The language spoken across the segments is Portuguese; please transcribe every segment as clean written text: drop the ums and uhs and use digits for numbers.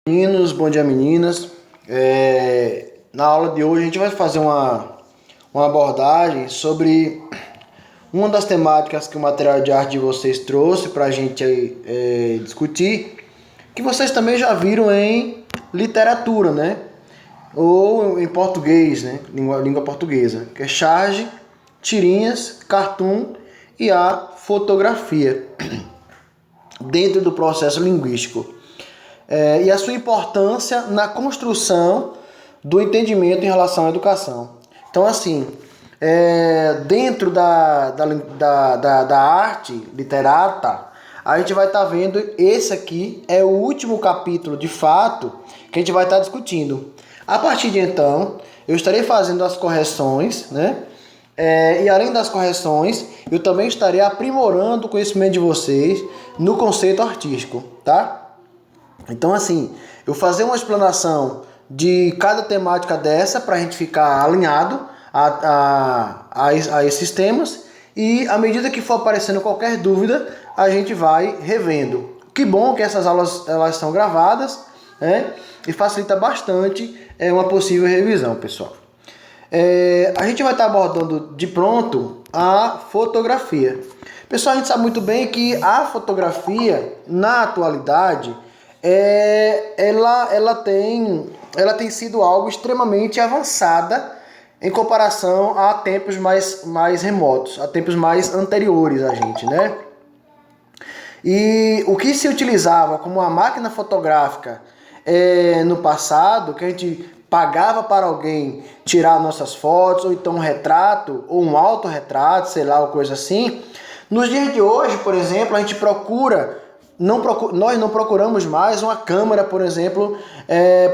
Meninos, bom dia meninas. Na aula de hoje a gente vai fazer uma abordagem sobre uma das temáticas que o material de arte de vocês trouxe para a gente discutir, que vocês também já viram em literatura, né? Ou em português, né? Língua portuguesa, que é charge, tirinhas, cartoon e a fotografia dentro do processo linguístico. E a sua importância na construção do entendimento em relação à educação. Então, assim, dentro da arte literata, a gente vai estar vendo, esse aqui é o último capítulo, de fato, que a gente vai estar discutindo. A partir de então, eu estarei fazendo as correções, né? E além das correções, eu também estarei aprimorando o conhecimento de vocês no conceito artístico, tá? Então, assim, eu fazer uma explanação de cada temática dessa para a gente ficar alinhado a esses temas, e à medida que for aparecendo qualquer dúvida, a gente vai revendo. Que bom que essas aulas elas são gravadas, né? E facilita bastante uma possível revisão, pessoal. A gente vai estar abordando de pronto a fotografia. Pessoal, a gente sabe muito bem que a fotografia, na atualidade, ela tem sido algo extremamente avançada em comparação a tempos mais remotos, a tempos mais anteriores a gente, né? E o que se utilizava como uma máquina fotográfica no passado, que a gente pagava para alguém tirar nossas fotos, ou então um retrato, ou um autorretrato, sei lá, ou coisa assim. Nos dias de hoje, por exemplo, a gente nós não procuramos mais uma câmera, por exemplo,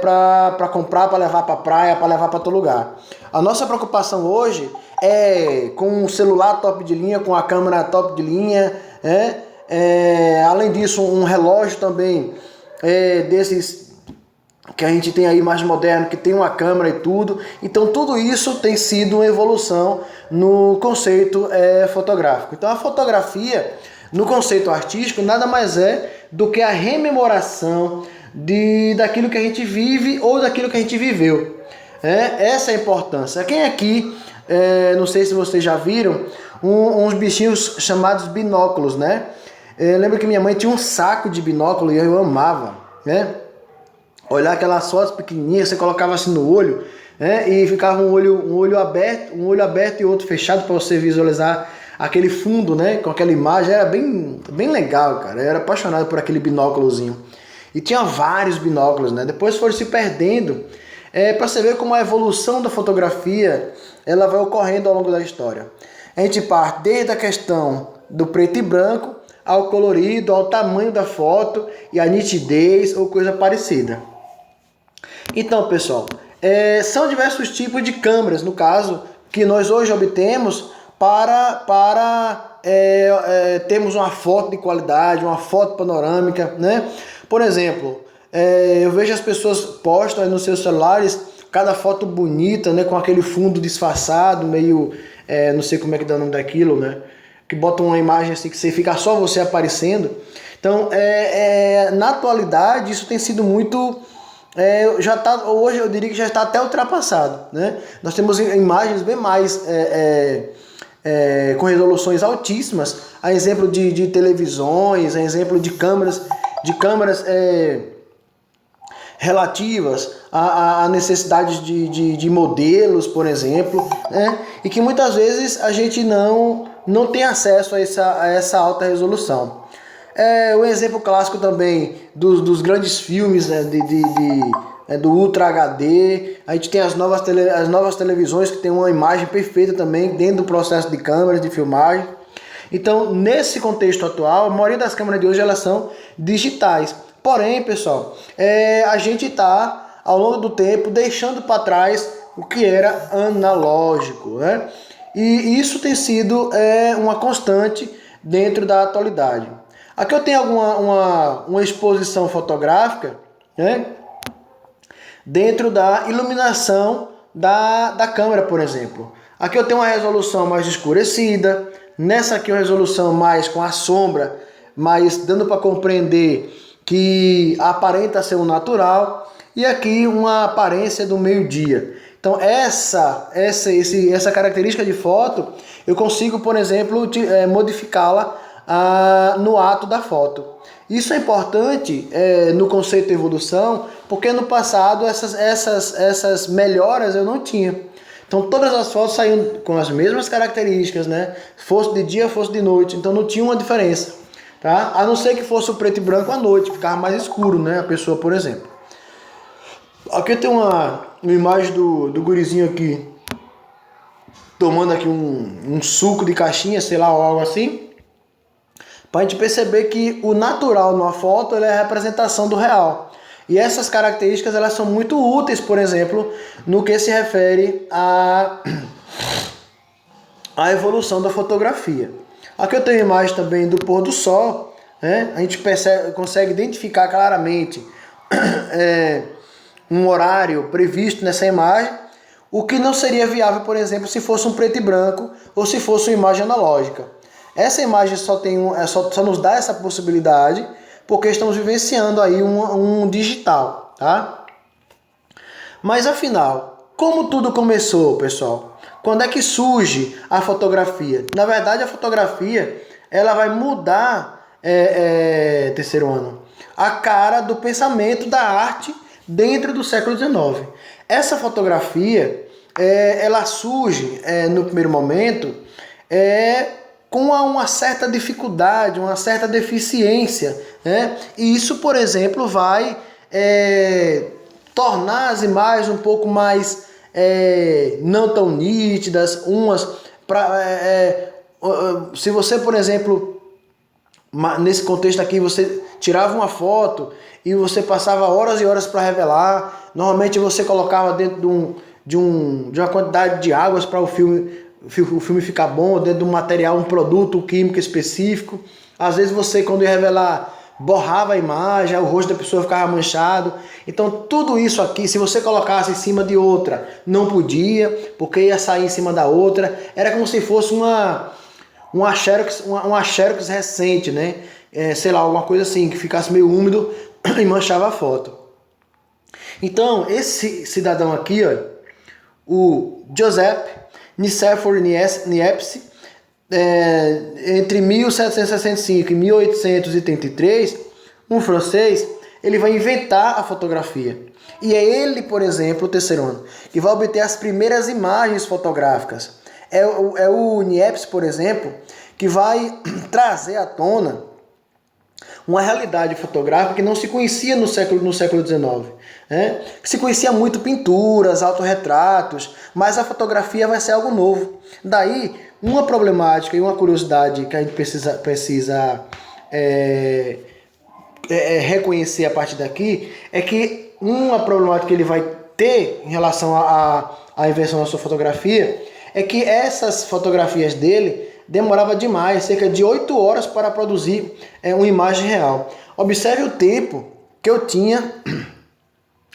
para comprar, para levar para a praia, para levar para todo lugar. A nossa preocupação hoje é com um celular top de linha, com a câmera top de linha, além disso, um relógio também desses que a gente tem aí mais moderno, que tem uma câmera e tudo. Então tudo isso tem sido uma evolução no conceito fotográfico. Então a fotografia, no conceito artístico, nada mais é do que a rememoração daquilo que a gente vive ou daquilo que a gente viveu. Essa é a importância. Quem aqui, não sei se vocês já viram, uns bichinhos chamados binóculos, né? Lembro que minha mãe tinha um saco de binóculo e eu amava, né? Olhar aquelas fotos pequenininhas, você colocava assim no olho, e ficava um olho aberto e outro fechado para você visualizar aquele fundo, né, com aquela imagem. Era bem legal, cara. Eu era apaixonado por aquele binóculozinho. E tinha vários binóculos, né? Depois foram se perdendo, para você ver como a evolução da fotografia ela vai ocorrendo ao longo da história. A gente parte desde a questão do preto e branco ao colorido, ao tamanho da foto e a nitidez ou coisa parecida. Então, pessoal, são diversos tipos de câmeras, no caso, que nós hoje obtemos para termos uma foto de qualidade, uma foto panorâmica, né? Por exemplo, eu vejo as pessoas postam nos seus celulares cada foto bonita, né? Com aquele fundo disfarçado, meio, não sei como é que dá o nome daquilo, né? Que botam uma imagem assim que fica só você aparecendo. Então, na atualidade, isso tem sido muito... hoje eu diria que já está até ultrapassado, né? Nós temos imagens bem mais com resoluções altíssimas, a exemplo de televisões, a exemplo de câmeras relativas a necessidades de modelos, por exemplo, né? E que muitas vezes a gente não tem acesso a essa alta resolução. O exemplo clássico também dos grandes filmes, né, do Ultra HD. A gente tem as novas televisões que tem uma imagem perfeita também dentro do processo de câmeras, de filmagem. Então, nesse contexto atual, a maioria das câmeras de hoje elas são digitais. Porém, pessoal, a gente está, ao longo do tempo, deixando para trás o que era analógico, né? E isso tem sido uma constante dentro da atualidade. Aqui eu tenho uma exposição fotográfica, né? Dentro da iluminação da câmera, por exemplo. Aqui eu tenho uma resolução mais escurecida, nessa aqui uma resolução mais com a sombra, mas dando para compreender que aparenta ser um natural, e aqui uma aparência do meio-dia. Então essa característica de foto, eu consigo, por exemplo, modificá-la no ato da foto. Isso é importante no conceito de evolução, porque no passado essas melhoras eu não tinha. Então todas as fotos saíam com as mesmas características, né? Fosse de dia, fosse de noite, então não tinha uma diferença, tá? A não ser que fosse o preto e branco à noite, ficava mais escuro, né? A pessoa, por exemplo. Aqui tem uma imagem do gurizinho aqui, tomando aqui um suco de caixinha, sei lá, ou algo assim, para a gente perceber que o natural numa foto é a representação do real. E essas características elas são muito úteis, por exemplo, no que se refere à evolução da fotografia. Aqui eu tenho a imagem também do pôr do sol, né? A gente consegue identificar claramente um horário previsto nessa imagem, o que não seria viável, por exemplo, se fosse um preto e branco ou se fosse uma imagem analógica. Essa imagem só nos dá essa possibilidade porque estamos vivenciando aí um digital, tá? Mas afinal, como tudo começou, pessoal? Quando é que surge a fotografia? Na verdade, a fotografia ela vai mudar, terceiro ano, a cara do pensamento da arte dentro do século XIX. Essa fotografia, ela surge no primeiro momento com uma certa dificuldade, uma certa deficiência, né? E isso, por exemplo, vai tornar as imagens um pouco mais não tão nítidas, se você, por exemplo, nesse contexto aqui, você tirava uma foto e você passava horas e horas para revelar, normalmente você colocava dentro de uma quantidade de águas para o filme ficar bom, dentro de um material, um produto químico específico. Às vezes você, quando ia revelar, borrava a imagem, o rosto da pessoa ficava manchado. Então tudo isso aqui, se você colocasse em cima de outra, não podia, porque ia sair em cima da outra. Era como se fosse uma xerox recente, né? Sei lá, alguma coisa assim, que ficasse meio úmido e manchava a foto. Então, esse cidadão aqui, ó, o Joseph Nicéphore Niepce, entre 1765 e 1833, um francês, ele vai inventar a fotografia. E é ele, por exemplo, o terceiro ano, que vai obter as primeiras imagens fotográficas. É o Niepce, por exemplo, que vai trazer à tona uma realidade fotográfica que não se conhecia no século XIX. Que se conhecia muito pinturas, autorretratos, mas a fotografia vai ser algo novo. Daí, uma problemática e uma curiosidade que a gente precisa reconhecer a partir daqui é que uma problemática que ele vai ter em relação à invenção da sua fotografia é que essas fotografias dele demorava demais, cerca de 8 horas para produzir uma imagem real. Observe o tempo que eu tinha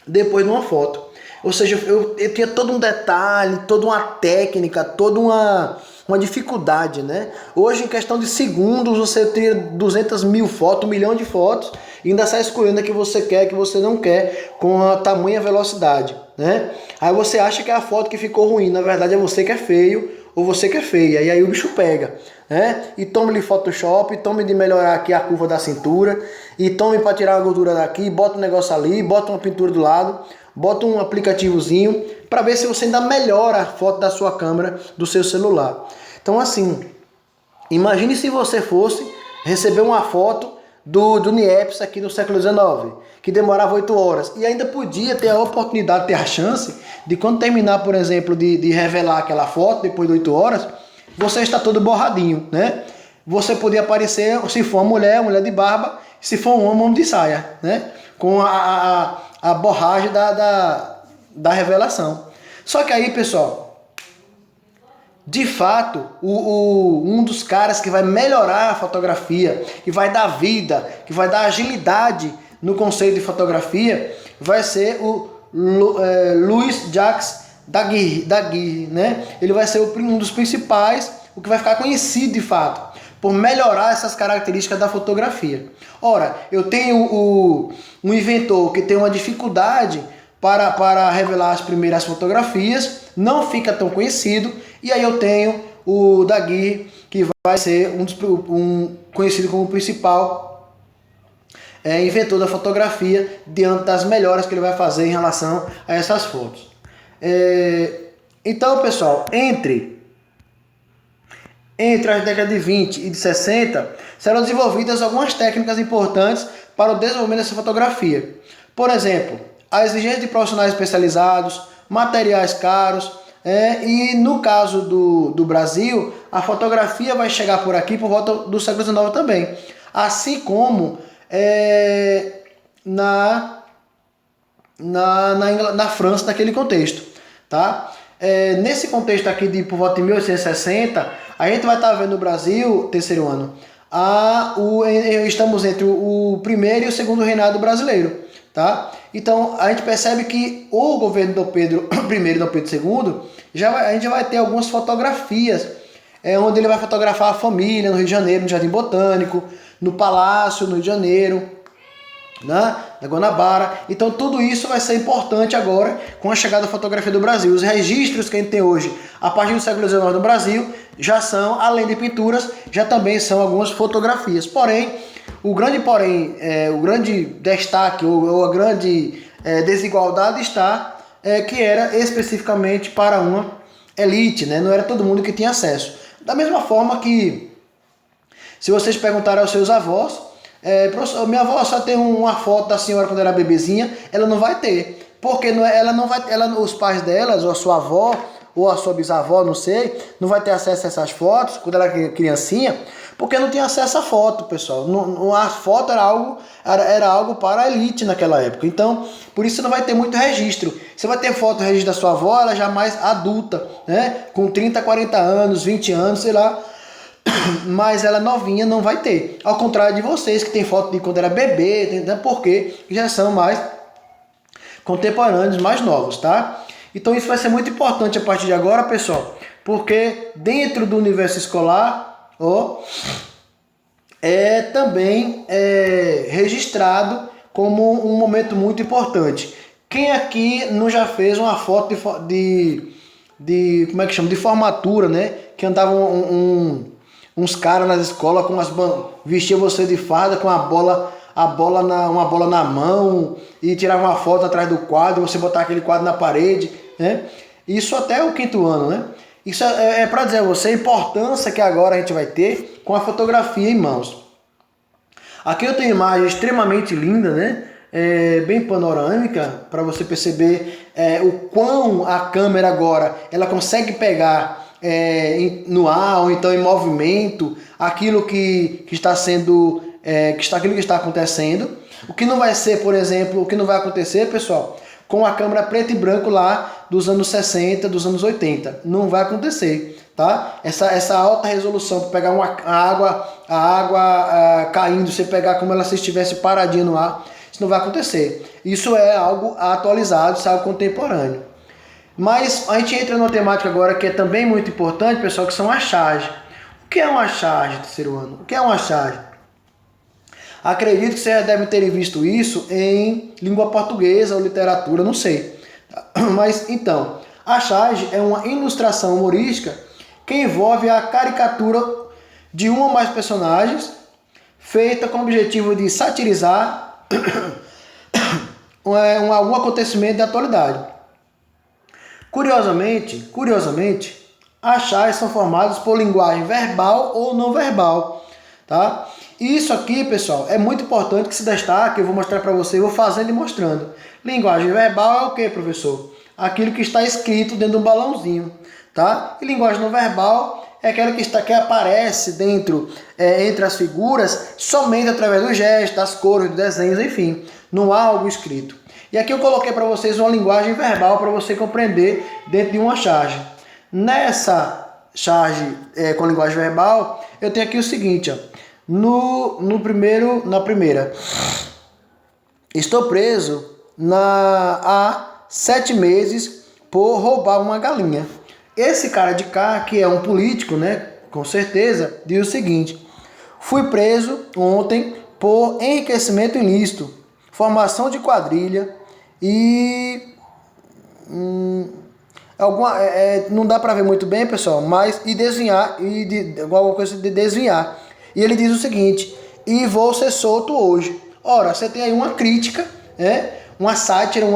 depois de uma foto. Ou seja, eu tinha todo um detalhe, toda uma técnica, toda uma dificuldade, né? Hoje, em questão de segundos, você tem 200 mil fotos, 1 milhão de fotos, e ainda sai escolhendo a que você quer, a que você não quer, com a tamanha velocidade, né? Aí você acha que é a foto que ficou ruim, na verdade é você que é feio, ou você que é feia, e aí o bicho pega, né? E tome-lhe Photoshop, tome de melhorar aqui a curva da cintura, e tome para tirar a gordura daqui, bota um negócio ali, bota uma pintura do lado, bota um aplicativozinho, para ver se você ainda melhora a foto da sua câmera, do seu celular. Então assim, imagine se você fosse receber uma foto do Niepce aqui no século XIX, que demorava 8 horas, e ainda podia ter a oportunidade, ter a chance de quando terminar, por exemplo, de revelar aquela foto, depois de 8 horas, você está todo borradinho, né? Você podia aparecer, se for uma mulher de barba, se for um homem de saia, né? Com a borragem da revelação. Só que aí, pessoal, de fato, um dos caras que vai melhorar a fotografia, que vai dar vida, que vai dar agilidade no conceito de fotografia, vai ser o Louis Jacques Daguerre, né? Ele vai ser um dos principais, o que vai ficar conhecido de fato por melhorar essas características da fotografia. Ora, eu tenho um inventor que tem uma dificuldade para revelar as primeiras fotografias, não fica tão conhecido, e aí eu tenho o Daguerre, que vai ser conhecido como o principal inventor da fotografia, diante das melhoras que ele vai fazer em relação a essas fotos. Então, pessoal, entre as décadas de 20 e de 60, serão desenvolvidas algumas técnicas importantes para o desenvolvimento dessa fotografia. Por exemplo, a exigência de profissionais especializados, materiais caros, e no caso do Brasil, a fotografia vai chegar por aqui por volta do século XIX também, assim como na França, naquele contexto, tá? Nesse contexto aqui de por volta de 1860, a gente vai estar vendo no Brasil, terceiro ano, estamos entre o primeiro e o segundo reinado brasileiro, tá? Então a gente percebe que o governo Dom Pedro I e Dom Pedro II, a gente já vai ter algumas fotografias, onde ele vai fotografar a família no Rio de Janeiro, no Jardim Botânico, no Palácio, no Rio de Janeiro, na Guanabara. Então tudo isso vai ser importante agora com a chegada da fotografia do Brasil. Os registros que a gente tem hoje a partir do século XIX no Brasil já são, além de pinturas, já também são algumas fotografias. Porém, o grande destaque ou a grande desigualdade está que era especificamente para uma elite, né? Não era todo mundo que tinha acesso. Da mesma forma que, se vocês perguntarem aos seus avós, professor, minha avó só tem uma foto da senhora quando era bebezinha, ela não vai ter, porque os pais delas, ou a sua avó, ou a sua bisavó, não sei, não vai ter acesso a essas fotos quando ela era criancinha, porque não tinha acesso a foto, pessoal. A foto era algo para a elite naquela época. Então, por isso você não vai ter muito registro. Você vai ter foto, registro da sua avó, ela já mais adulta, né? Com 30, 40 anos, 20 anos, sei lá. Mas ela novinha não vai ter. Ao contrário de vocês que tem foto de quando era bebê, porque já são mais contemporâneos, mais novos, tá? Então isso vai ser muito importante a partir de agora, pessoal, porque dentro do universo escolar é também registrado como um momento muito importante. Quem aqui não já fez uma foto de como é que chama? De formatura, né? Que andavam uns caras nas escolas com vestia você de farda com uma bola na mão e tirava uma foto atrás do quadro, você botar aquele quadro na parede, né? Isso até o quinto ano, né? Isso é para dizer a você a importância que agora a gente vai ter com a fotografia em mãos. Aqui eu tenho uma imagem extremamente linda, né? Bem panorâmica, para você perceber o quão a câmera agora ela consegue pegar no ar ou então em movimento aquilo que está sendo aquilo que está acontecendo. O que não vai ser, por exemplo, o que não vai acontecer, pessoal, com a câmera preto e branco lá dos anos 60, dos anos 80. Não vai acontecer, tá? Essa alta resolução, para pegar a água caindo, você pegar como ela se estivesse paradinha no ar, isso não vai acontecer. Isso é algo atualizado, isso é algo contemporâneo. Mas a gente entra numa temática agora que é também muito importante, pessoal, que são as charges. O que é uma charge, terceiro ano? O que é uma charge? Acredito que vocês já devem ter visto isso em língua portuguesa ou literatura, não sei. Mas então, a charge é uma ilustração humorística que envolve a caricatura de um ou mais personagens, feita com o objetivo de satirizar algum acontecimento da atualidade. Curiosamente, as charges são formadas por linguagem verbal ou não verbal, tá? Isso aqui, pessoal, é muito importante que se destaque. Eu vou mostrar para você, vou fazendo e mostrando. Linguagem verbal é o que, professor? Aquilo que está escrito dentro de um balãozinho, tá? E linguagem não verbal é aquela que aparece entre as figuras somente através do gesto, das cores, dos desenhos, enfim. Não há algo escrito. E aqui eu coloquei para vocês uma linguagem verbal para você compreender dentro de uma charge. Nessa charge com linguagem verbal, eu tenho aqui o seguinte, ó. Na primeira, estou preso há 7 meses por roubar uma galinha. Esse cara de cá, que é um político, né, com certeza, diz o seguinte: Fui preso ontem por enriquecimento ilícito, formação de quadrilha e não dá para ver muito bem, pessoal, mas e desviar alguma coisa de desviar. E ele diz o seguinte: e vou ser solto hoje. Ora, você tem aí uma crítica, uma sátira,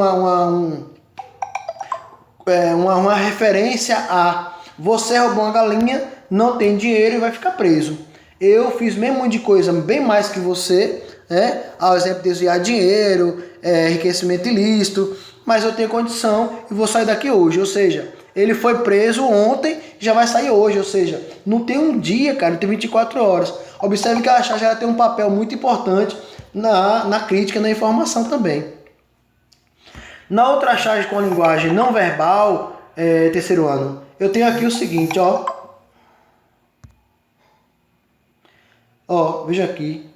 uma referência a você roubou uma galinha, não tem dinheiro e vai ficar preso. Eu fiz mesmo de coisa bem mais que você, ao exemplo de desviar dinheiro, enriquecimento ilícito, mas eu tenho condição e vou sair daqui hoje. Ou seja, ele foi preso ontem, já vai sair hoje. Ou seja, não tem um dia, cara, não tem 24 horas. Observe que a charge ela tem um papel muito importante na crítica, na informação também. Na outra charge com a linguagem não verbal, terceiro ano, eu tenho aqui o seguinte, veja aqui.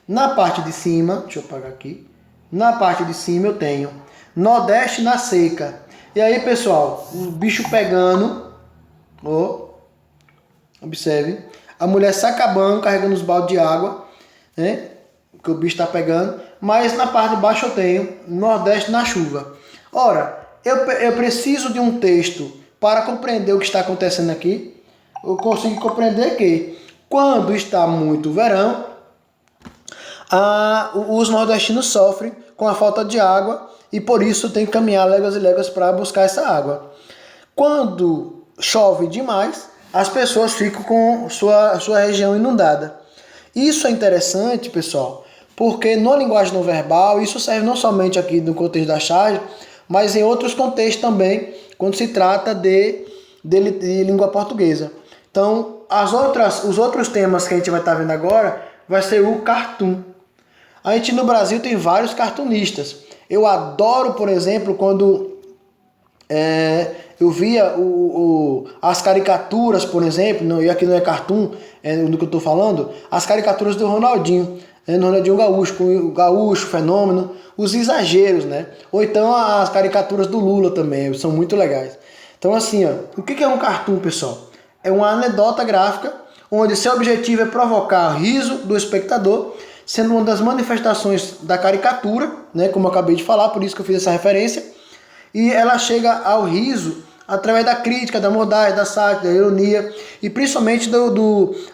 Na parte de cima, deixa eu apagar aqui. Na parte de cima eu tenho Nordeste na seca. E aí, pessoal, o bicho pegando, observe. A mulher se acabando, carregando os baldes de água, que o bicho está pegando. Mas na parte de baixo eu tenho Nordeste na chuva. Ora, eu preciso de um texto para compreender o que está acontecendo aqui. Eu consigo compreender que quando está muito verão, os nordestinos sofrem com a falta de água e por isso tem que caminhar léguas e léguas para buscar essa água. Quando chove demais, as pessoas ficam com sua região inundada. Isso é interessante, pessoal, porque na linguagem não verbal, isso serve não somente aqui no contexto da charge, mas em outros contextos também, quando se trata de língua portuguesa. Então, os outros temas que a gente vai estar vendo agora vai ser o cartoon. A gente no Brasil tem vários cartunistas. Eu adoro, por exemplo, quando eu via as caricaturas, por exemplo, e aqui não é cartoon, do que eu estou falando, as caricaturas do Ronaldinho, no Ronaldinho Gaúcho, com o Gaúcho, Fenômeno, os exageros, né? Ou então as caricaturas do Lula também, são muito legais. Então assim, o que é um cartoon, pessoal? É uma anedota gráfica, onde seu objetivo é provocar riso do espectador, sendo uma das manifestações da caricatura, né, como eu acabei de falar, por isso que eu fiz essa referência, e ela chega ao riso através da crítica, da maldade, da sátira, da ironia, e principalmente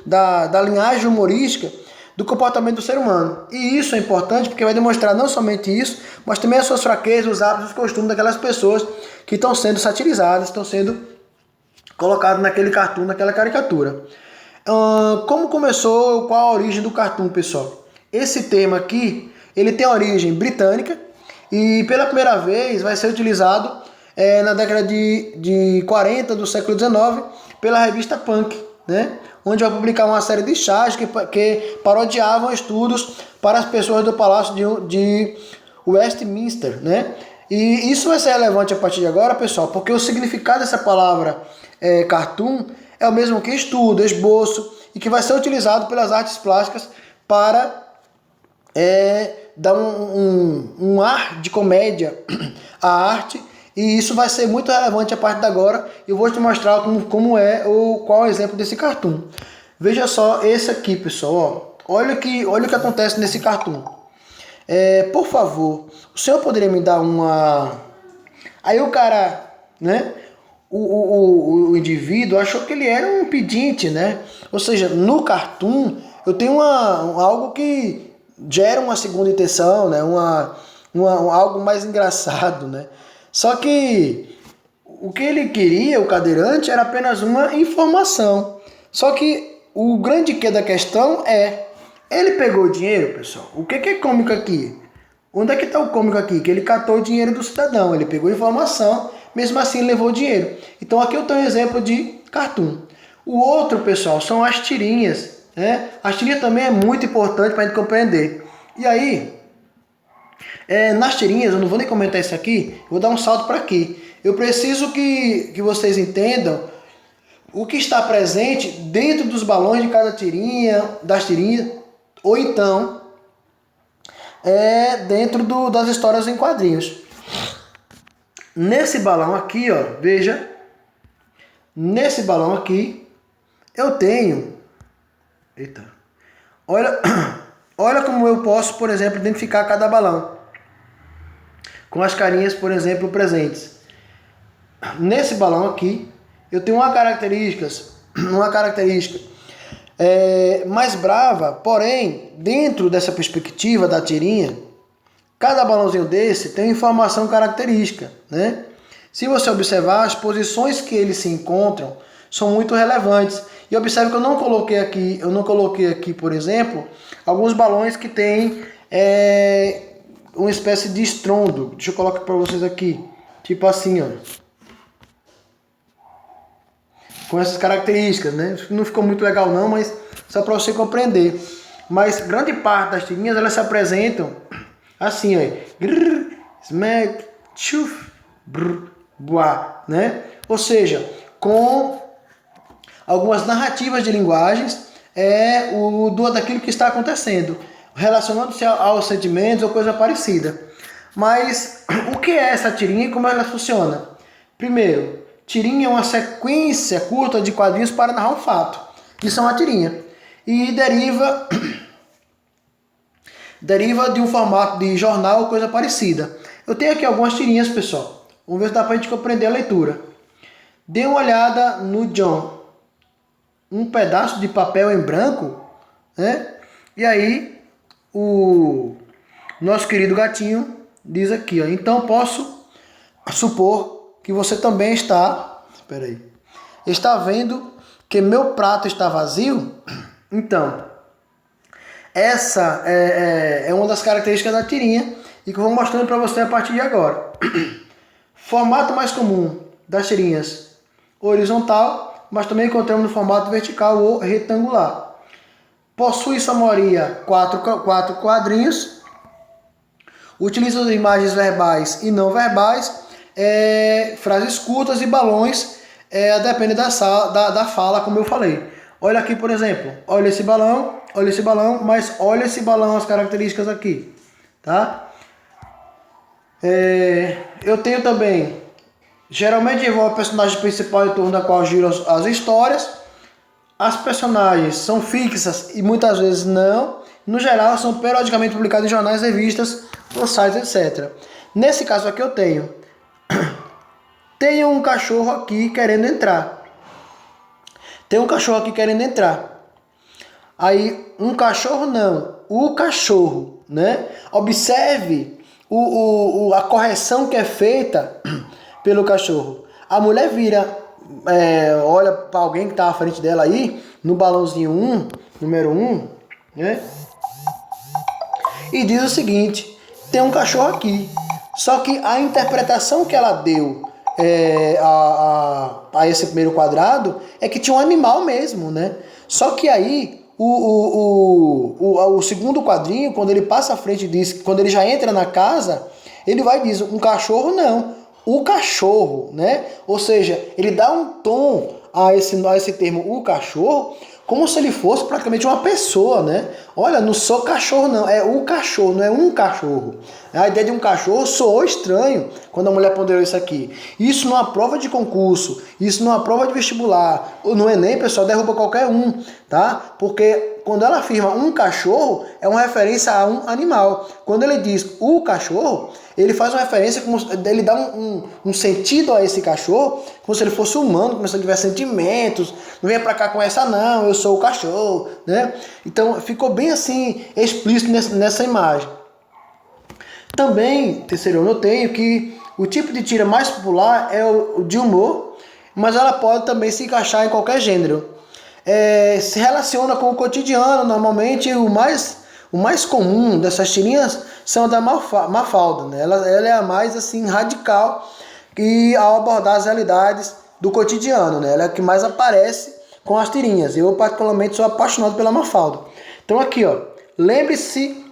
da linhagem humorística do comportamento do ser humano. E isso é importante porque vai demonstrar não somente isso, mas também as suas fraquezas, os hábitos, os costumes daquelas pessoas que estão sendo satirizadas, estão sendo colocadas naquele cartoon, naquela caricatura. Como começou, qual a origem do cartoon, pessoal? Esse termo aqui, ele tem origem britânica e pela primeira vez vai ser utilizado na década de 40 do século XIX pela revista Punk, né? Onde vai publicar uma série de charges que parodiavam estudos para as pessoas do Palácio de Westminster, né? E isso vai ser relevante a partir de agora, pessoal, porque o significado dessa palavra cartoon é o mesmo que estudo, esboço, e que vai ser utilizado pelas artes plásticas para dar um ar de comédia à arte, e isso vai ser muito relevante a partir de agora. Eu vou te mostrar qual é o exemplo desse cartoon. Veja só esse aqui, pessoal. Olha o que acontece nesse cartoon. Por favor, o senhor poderia me dar uma... Aí o cara, né? O indivíduo achou que ele era um pedinte, né? Ou seja, no cartoon eu tenho algo que gera uma segunda intenção, né? Algo mais engraçado, né? Só que o que ele queria, o cadeirante, era apenas uma informação. Só que o grande quê da questão ele pegou o dinheiro, pessoal. O que é cômico aqui? Onde é que está o cômico aqui? Que ele catou o dinheiro do cidadão, ele pegou a informação, mesmo assim ele levou o dinheiro. Então aqui eu tenho um exemplo de cartoon. O outro, pessoal, são as tirinhas, né? As tirinhas também é muito importante para a gente compreender. E aí, nas tirinhas, eu não vou nem comentar isso aqui, eu vou dar um salto para aqui. Eu preciso que vocês entendam o que está presente dentro dos balões de cada tirinha, das tirinhas, ou então dentro das histórias em quadrinhos. Nesse balão aqui, veja, nesse balão aqui eu tenho, Olha, olha como eu posso, por exemplo, identificar cada balão. Com as carinhas, por exemplo, presentes. Nesse balão aqui, eu tenho uma característica mais brava, porém, dentro dessa perspectiva da tirinha, cada balãozinho desse tem informação característica, né? Se você observar, as posições que eles se encontram são muito relevantes. E observe que eu não coloquei aqui, por exemplo, alguns balões que têm uma espécie de estrondo. Deixa eu colocar para vocês aqui, tipo assim, ó, com essas características, né? Não ficou muito legal não, mas só para você compreender. Mas grande parte das tirinhas, elas se apresentam assim, ó, grrr, smack, chuf, brr, buá, né? Ou seja, com algumas narrativas de linguagens daquilo que está acontecendo, relacionando-se aos sentimentos ou coisa parecida. Mas o que é essa tirinha e como ela funciona? Primeiro, tirinha é uma sequência curta de quadrinhos para narrar um fato. Isso é uma tirinha. E deriva de um formato de jornal ou coisa parecida. Eu tenho aqui algumas tirinhas, pessoal. Vamos ver se dá para a gente compreender a leitura. Dê uma olhada no John. Um pedaço de papel em branco, né? E aí, o nosso querido gatinho diz aqui, ó. Então posso supor que você também está vendo que meu prato está vazio? Então, essa é uma das características da tirinha e que eu vou mostrando para você a partir de agora. Formato mais comum das tirinhas: horizontal, mas também encontramos no formato vertical ou retangular. Possui sua maioria quatro quadrinhos. Utiliza as imagens verbais e não verbais, frases curtas e balões, depende da fala, como eu falei. Olha aqui, por exemplo, olha esse balão, mas olha esse balão, as características aqui, tá? Eu tenho também, geralmente envolve o personagem principal em torno da qual giram as histórias. As personagens são fixas e muitas vezes não. No geral, são periodicamente publicadas em jornais, revistas, ou sites, etc. Nesse caso aqui eu tenho um cachorro aqui querendo entrar. Aí, um cachorro não, o cachorro, né? Observe a correção que é feita pelo cachorro. A mulher vira, olha para alguém que está à frente dela aí, no balãozinho número 1, né? E diz o seguinte: tem um cachorro aqui. Só que a interpretação que ela deu a esse primeiro quadrado é que tinha um animal mesmo, né? Só que aí o segundo quadrinho, quando ele passa à frente diz, quando ele já entra na casa, ele vai e diz: um cachorro não, o cachorro, né? Ou seja, ele dá um tom a esse termo, o cachorro, como se ele fosse praticamente uma pessoa, né? Olha, não sou cachorro não, é o cachorro, não é um cachorro. A ideia de um cachorro soou estranho quando a mulher ponderou isso aqui. Isso numa prova de concurso, isso numa prova de vestibular, ou no Enem, pessoal, derruba qualquer um, tá? Porque quando ela afirma um cachorro, é uma referência a um animal. Quando ele diz o cachorro, ele faz uma referência, ele dá um sentido a esse cachorro, como se ele fosse humano, como se ele tivesse sentimentos. Não venha pra cá com essa não, eu sou o cachorro, né? Então ficou bem assim, explícito nessa imagem. Também, terceiro, eu notei que o tipo de tira mais popular é o de humor, mas ela pode também se encaixar em qualquer gênero. Se relaciona com o cotidiano, normalmente o mais comum dessas tirinhas são da Mafalda, né? Ela é a mais assim radical e ao abordar as realidades do cotidiano, né? Ela é a que mais aparece com as tirinhas. Eu particularmente sou apaixonado pela Mafalda. Então aqui, ó, lembre-se,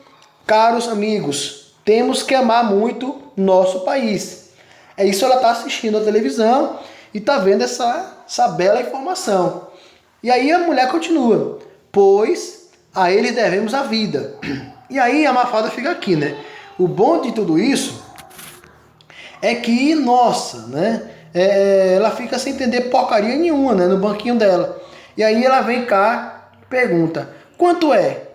caros amigos, temos que amar muito nosso país. É isso, ela está assistindo a televisão e está vendo essa bela informação. E aí a mulher continua: pois a eles devemos a vida. E aí a Mafalda fica aqui, né? O bom de tudo isso é que, nossa, né? Ela fica sem entender porcaria nenhuma, né? No banquinho dela. E aí ela vem cá, pergunta: quanto é?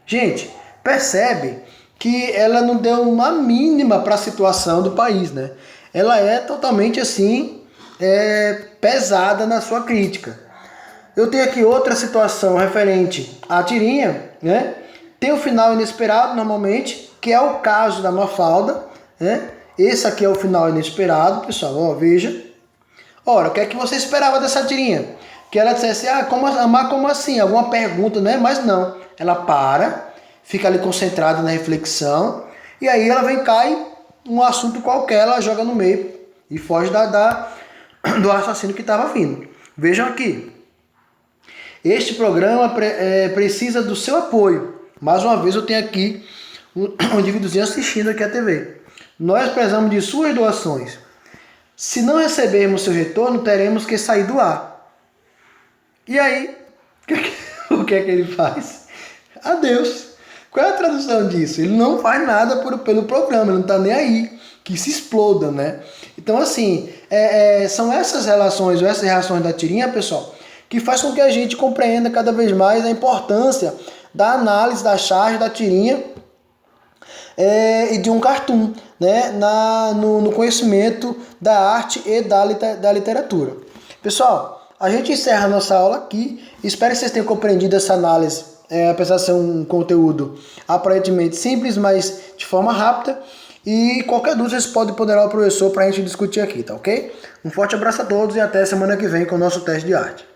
Gente, percebe que ela não deu uma mínima para a situação do país, né? Ela é totalmente assim, pesada na sua crítica. Eu tenho aqui outra situação referente à tirinha, né? Tem o final inesperado normalmente, que é o caso da Mafalda, né? Esse aqui é o final inesperado, pessoal, ó, veja. Ora, o que é que você esperava dessa tirinha? Que ela dissesse, como assim? Alguma pergunta, né? Mas não, ela para, fica ali concentrada na reflexão, e aí ela vem cá e um assunto qualquer, ela joga no meio e foge do raciocínio que estava vindo. Vejam aqui. Este programa precisa do seu apoio. Mais uma vez eu tenho aqui um indivíduozinho assistindo aqui a TV. Nós precisamos de suas doações. Se não recebermos seu retorno, teremos que sair do ar. E aí, o que é que ele faz? Adeus. Qual é a tradução disso? Ele não faz nada pelo programa, ele não está nem aí. Que se exploda, né? Então, assim, são essas relações, ou essas reações da tirinha, pessoal, que faz com que a gente compreenda cada vez mais a importância da análise da charge, da tirinha e de um cartoon, né, no conhecimento da arte e da literatura. Pessoal, a gente encerra a nossa aula aqui. Espero que vocês tenham compreendido essa análise, apesar de ser um conteúdo aparentemente simples, mas de forma rápida. E qualquer dúvida vocês podem ponderar o professor para a gente discutir aqui, tá ok? Um forte abraço a todos e até semana que vem com o nosso teste de arte.